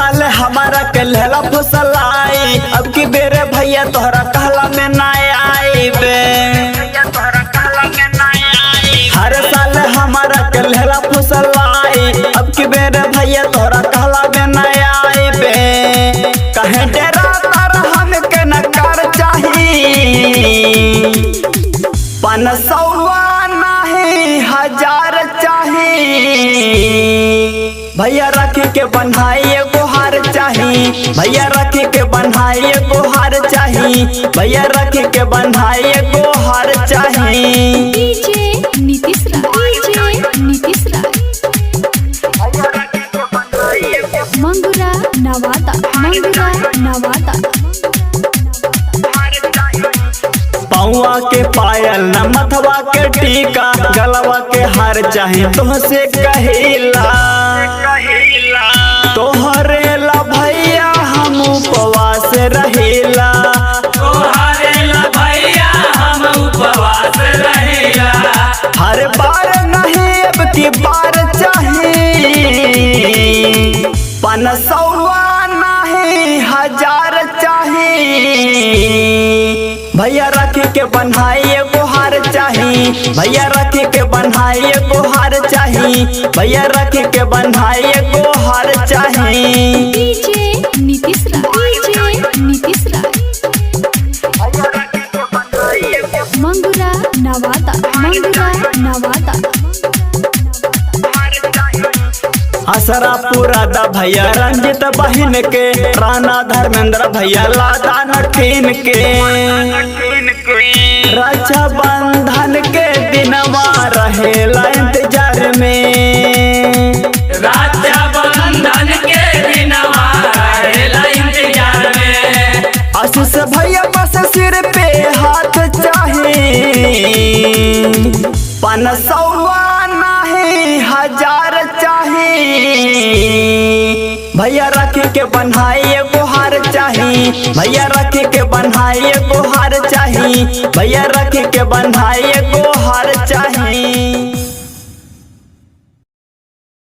साल हमारा के लहला फुसलाई, अब की बेरे भैया तोहरा कहला में ना आईबे। हर साल हमारा के लहला फुसलाई, अब की बेरे भैया तोहरा कहला में ना आईबे। कहे डेरा तर हमके न कर चाही, 500 नहीं 1000 चाही। भैया रखी के बन्हाई एगो हार चाही, भैया रखी के बन्हाई एगो हार चाही, भैया रखी के बन्हाई एगो हार चाही। डीजे नीतीश राय, मंगुरा नवादा, पौआ के पायल न मथवा के टीका, गलवा के हार चाही तुहसे कहिला। तोहरे ला भैया हम उपवास रहेला, हर बार नहीं अब की बार चाही, 500 नहीं 1000 चाही। भैया रखी के बन्हाई एगो हार चाही, भैया रखी के बन्हाई एगो हार चाही, भैया रखी के बन्हाई एगो हार चाही। डीजे नीतीश राय, मंगुरा नवादा, असरा पूरा दा भैया रंजित बहन के, राणा धर्मेंद्र भैया लादा नखीन के। रक्षा बंधन के दिनवा रहेला इंतजार में, रक्षा बंधन के दिनवा रहेला इंतजार में। आशीष भैया बस सिर पे हाथ चाहे, 500 नहीं 1000 चाही। भैया रखी के बन्हाई एगो हार चाही, भैया रखी के बन्हाई एगो हार चाही, भैया रखी के बन्हाई एगो हार चाही।